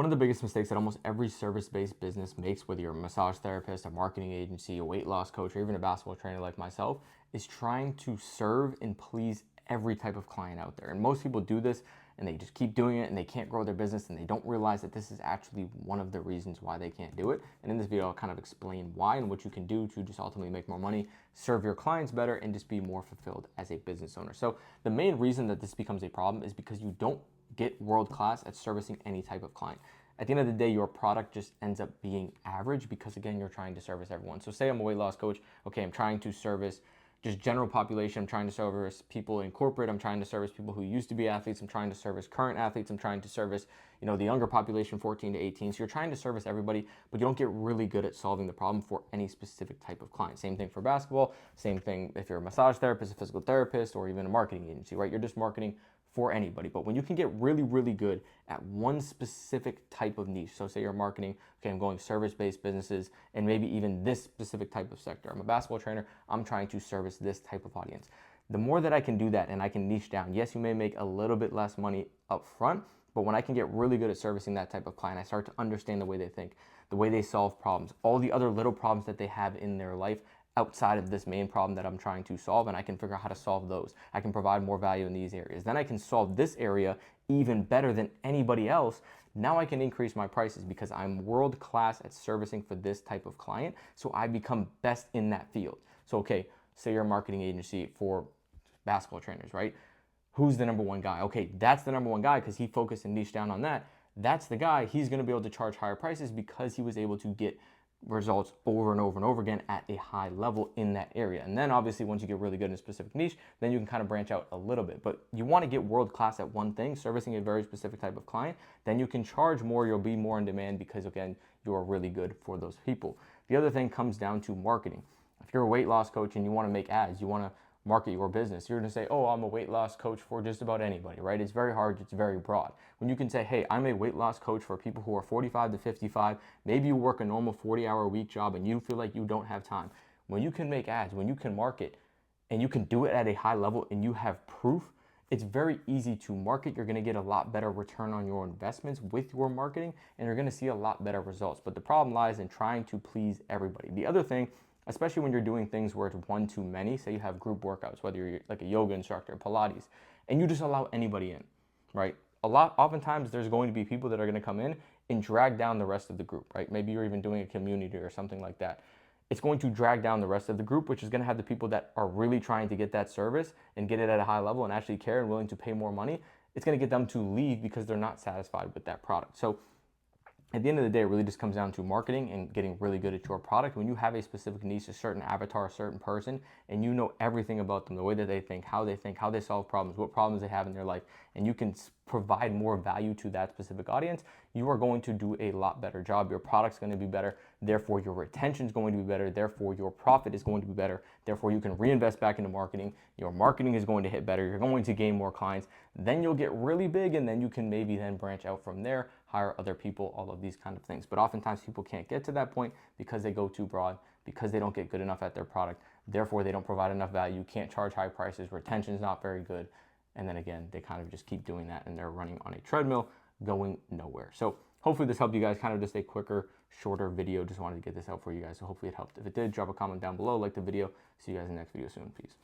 One of the biggest mistakes that almost every service-based business makes, whether you're a massage therapist, a marketing agency, a weight loss coach, or even a basketball trainer like myself, is trying to serve and please every type of client out there. And most people do this and they just keep doing it and they can't grow their business and they don't realize that this is actually one of the reasons why they can't do it. And in this video, I'll kind of explain why and what you can do to just ultimately make more money, serve your clients better, and just be more fulfilled as a business owner. So the main reason that this becomes a problem is because you don't get world class at servicing any type of client. At the end of the day, your product just ends up being average because, again, you're trying to service everyone. So say I'm a weight loss coach. Okay, I'm trying to service just general population. I'm trying to service people in corporate. I'm trying to service people who used to be athletes. I'm trying to service current athletes. I'm trying to service, the younger population, 14 to 18. So you're trying to service everybody, but you don't get really good at solving the problem for any specific type of client. Same thing for basketball. Same thing if you're a massage therapist, a physical therapist, or even a marketing agency, right? You're just marketing for anybody. But when you can get really, really good at one specific type of niche, so say you're marketing, okay, I'm going service-based businesses and maybe even this specific type of sector. I'm a basketball trainer, I'm trying to service this type of audience. The more that I can do that and I can niche down, yes, you may make a little bit less money up front, but when I can get really good at servicing that type of client, I start to understand the way they think, the way they solve problems, all the other little problems that they have in their life outside of this main problem that I'm trying to solve, and I can figure out how to solve those. I can provide more value in these areas. Then I can solve this area even better than anybody else. Now I can increase my prices because I'm world class at servicing for this type of client, so I become best in that field. So okay, say you're a marketing agency for basketball trainers, right? Who's the number one guy? Okay, that's the number one guy because he focused and niched down on that. That's the guy. He's going to be able to charge higher prices because he was able to get results over and over and over again at a high level in that area. And then obviously once you get really good in a specific niche, then you can kind of branch out a little bit. But you want to get world class at one thing, servicing a very specific type of client, then you can charge more, you'll be more in demand because, again, you're really good for those people. The other thing comes down to marketing. If you're a weight loss coach and you want to make ads, you want to market your business, you're going to say, oh, I'm a weight loss coach for just about anybody, right? It's very hard, it's very broad. When you can say, hey, I'm a weight loss coach for people who are 45 to 55, maybe you work a normal 40-hour-a-week job and you feel like you don't have time. When you can make ads, when you can market, and you can do it at a high level and you have proof, it's very easy to market. You're going to get a lot better return on your investments with your marketing, and you're going to see a lot better results. But the problem lies in trying to please everybody. The other thing, especially when you're doing things where it's one too many, say you have group workouts, whether you're like a yoga instructor, Pilates, and you just allow anybody in, right? Oftentimes there's going to be people that are going to come in and drag down the rest of the group, right? Maybe you're even doing a community or something like that. It's going to drag down the rest of the group, which is going to have the people that are really trying to get that service and get it at a high level and actually care and willing to pay more money. It's going to get them to leave because they're not satisfied with that product. So at the end of the day, it really just comes down to marketing and getting really good at your product. When you have a specific niche, a certain avatar, a certain person, and you know everything about them, the way that they think, how they solve problems, what problems they have in their life, and you can provide more value to that specific audience, you are going to do a lot better job. Your product's going to be better. Therefore, your retention is going to be better. Therefore, your profit is going to be better. Therefore, you can reinvest back into marketing. Your marketing is going to hit better. You're going to gain more clients. Then you'll get really big, and then you can maybe then branch out from there, hire other people, all of these kind of things. But oftentimes people can't get to that point because they go too broad, because they don't get good enough at their product. Therefore, they don't provide enough value, can't charge high prices, retention is not very good. And then again, they kind of just keep doing that and they're running on a treadmill going nowhere. So hopefully this helped you guys, kind of just a quicker, shorter video. Just wanted to get this out for you guys. So hopefully it helped. If it did, drop a comment down below, like the video. See you guys in the next video soon. Peace.